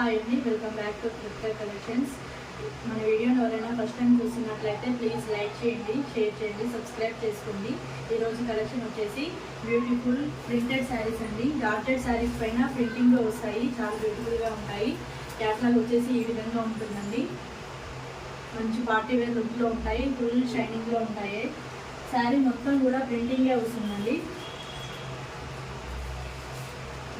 Hi అండి, welcome back to Kritika collections. మన వీడియోని ఎవరైనా ఫస్ట్ టైం చూస్తున్నట్లయితే ప్లీజ్ లైక్ చేయండి, షేర్ చేయండి, సబ్స్క్రైబ్ చేసుకోండి. ఈరోజు కలెక్షన్ వచ్చేసి బ్యూటిఫుల్ ప్రింటెడ్ శారీస్ అండి. డార్టెడ్ శారీస్ పైన ప్రింటింగ్లో వస్తాయి, చాలా బ్యూటిఫుల్గా ఉంటాయి. క్యాట్లాగ్ వచ్చేసి ఈ విధంగా ఉంటుందండి. మంచి పార్టీ వేర్ లుక్లో ఉంటాయి, ఫుల్ షైనింగ్లో ఉంటాయి. శారీ మొత్తం కూడా ప్రింటింగే వస్తుందండి.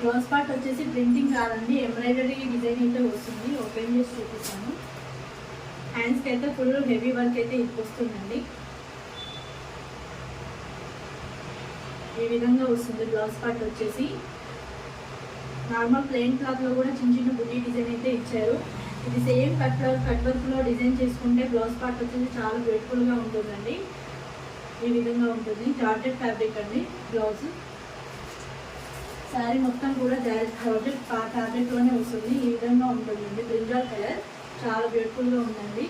బ్లౌజ్ పార్ట్ వచ్చేసి ప్రింటింగ్ కాదండి, ఎంబ్రాయిడరీ డిజైన్ అయితే వస్తుంది. ఓపెన్ చేసి చూపిస్తాను. హ్యాండ్స్కి అయితే ఫుల్ హెవీ వర్క్ అయితే వస్తుందండి. ఈ విధంగా వస్తుంది బ్లౌజ్ పార్ట్ వచ్చేసి. నార్మల్ ప్లెయిన్ క్లాత్లో కూడా చిన్న చిన్న బుటీ డిజైన్ అయితే ఇచ్చారు. ఇది సేమ్ కట్ వర్క్లో డిజైన్ చేసుకుంటే బ్లౌజ్ పార్ట్ వచ్చేసి చాలా బ్యూటిఫుల్గా ఉంటుందండి. ఈ విధంగా ఉంటుంది. జార్జెట్ ఫ్యాబ్రిక్ అండి బ్లౌజ్. శారీ మొత్తం కూడా జార్జెట్ ఫ్యాబ్రిక్లోనే వస్తుంది. ఈ విధంగా ఉంటుందండి. బ్రింజాల్ కలర్ చాలా బ్యూటిఫుల్గా ఉందండి.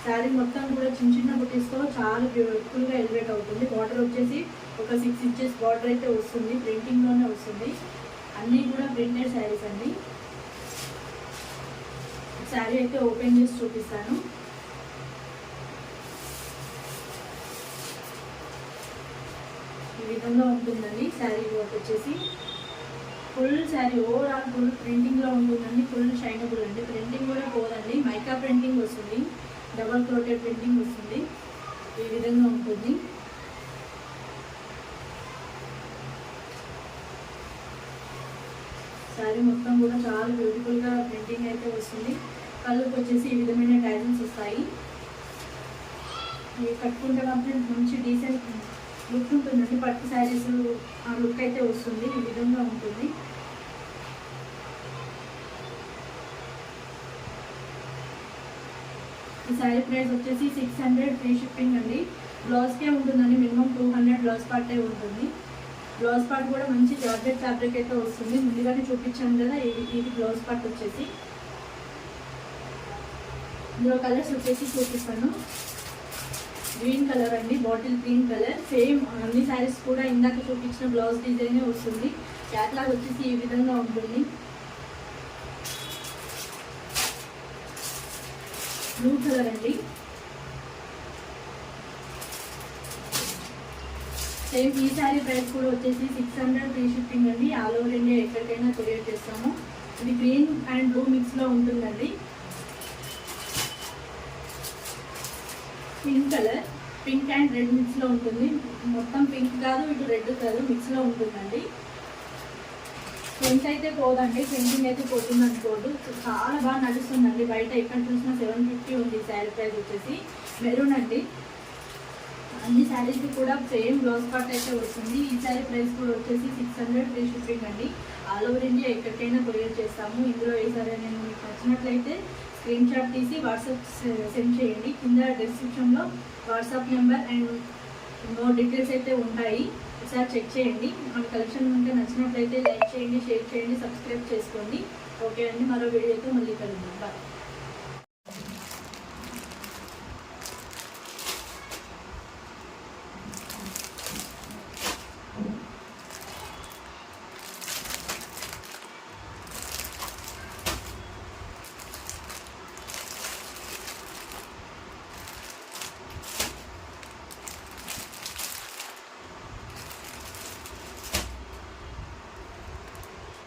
శారీ మొత్తం కూడా చిన్న చిన్న బుటీస్తో చాలా బ్యూటిఫుల్గా ఎలివేట్ అవుతుంది. బార్డర్ వచ్చేసి ఒక 6 ఇంచెస్ బార్డర్ అయితే వస్తుంది. ప్రింటింగ్లోనే వస్తుంది. అన్నీ కూడా ప్రింటెడ్ శారీస్ అండి. శారీ అయితే ఓపెన్ చేసి చూపిస్తాను. ఈ విధంగా ఉంటుందండి. శారీ వర్క్ వచ్చేసి ఫుల్ శారీ ఓవరాల్ ఫుల్ ప్రింటింగ్లో ఉంటుందండి. ఫుల్ షైనబుల్ అండి. ప్రింటింగ్ కూడా పోదండి, మైకా ప్రింటింగ్ వస్తుంది, డబల్ కోటెడ్ ప్రింటింగ్ వస్తుంది. ఈ విధంగా ఉంటుంది. శారీ మొత్తం కూడా చాలా బ్యూటిఫుల్గా ప్రింటింగ్ అయితే వస్తుంది. కళ్ళకి వచ్చేసి ఈ విధమైన టైజన్స్ వస్తాయి. ఇవి కట్టుకుంటే మాత్రం మంచి డీసెంట్ లుక్ ఉంటుందండి. పట్టు శారీస్ ఆ లుక్ అయితే వస్తుంది. ఈ విధంగా ఉంటుంది. ఈ శారీ ప్రైస్ వచ్చేసి 600 ఫ్రీ షిప్పింగ్ అండి. బ్లౌజ్కే ఉంటుందండి. మినిమం 200 బ్లౌజ్ పార్టే ఉంటుంది. బ్లౌజ్ పార్ట్ కూడా మంచి జార్జెట్ ఫ్యాబ్రిక్ అయితే వస్తుంది. ముందుగానే చూపించాను కదా, ఇది బ్లౌజ్ పార్ట్ వచ్చేసి. ఇందులో కలర్స్ వచ్చేసి చూపిస్తాను. గ్రీన్ కలర్ అండి, బాటిల్ గ్రీన్ కలర్. సేమ్ అన్ని శారీస్ కూడా ఇందాక చూపించిన బ్లౌజ్ డిజైనే వస్తుంది. క్యాట్లాగ్ వచ్చేసి ఈ విధంగా ఉంటుంది. బ్లూ కలర్ అండి. సేమ్ ఈ శారీ ప్రైస్ కూడా వచ్చేసి 600 ఫ్రీ షిప్పింగ్ అండి. ఆల్ ఓవర్ ఇండియా ఎక్కడికైనా కొరియర్ చేస్తాము. ఇది గ్రీన్ అండ్ బ్లూ మిక్స్లో ఉంటుందండి. Pink colour, pink and red మిక్స్లో ఉంటుంది. మొత్తం పింక్ కాదు, ఇటు రెడ్ కాదు, మిక్స్లో ఉంటుందండి. ప్రింట్ అయితే పోదండి, ప్రింటింగ్ అయితే పోతుంది అనుకోదు. చాలా బాగా నడుస్తుందండి. బయట ఎక్కడ చూసినా 750 ఉంది శారీ ప్రైస్ వచ్చేసి. మెరూన్ అండి. అన్ని శారీస్కి కూడా సేమ్ బ్లౌజ్ పార్ట్ అయితే వస్తుంది. ఈ శారీ ప్రైస్ కూడా వచ్చేసి 600 ఫ్రీ షిప్పింగ్ అండి. ఆల్ ఓవర్ ఇండియా ఎక్కడికైనా కొరియర్ చేస్తాము. ఇందులో ఏ సారీ నేను మీకు నచ్చినట్లయితే స్క్రీన్ షాట్ తీసి వాట్సాప్ సెండ్ చేయండి. కింద డిస్క్రిప్షన్లో WhatsApp number and more details అయితే ఉంటాయి. ఒకసారి చెక్ చేయండి. మన కలెక్షన్ ఉంటే నచ్చినట్లయితే లైక్ చేయండి, షేర్ చేయండి, సబ్స్క్రైబ్ చేసుకోండి. ఓకే అండి, మరో వీడియోతో మళ్ళీ కలుద్దాం. బాయ్.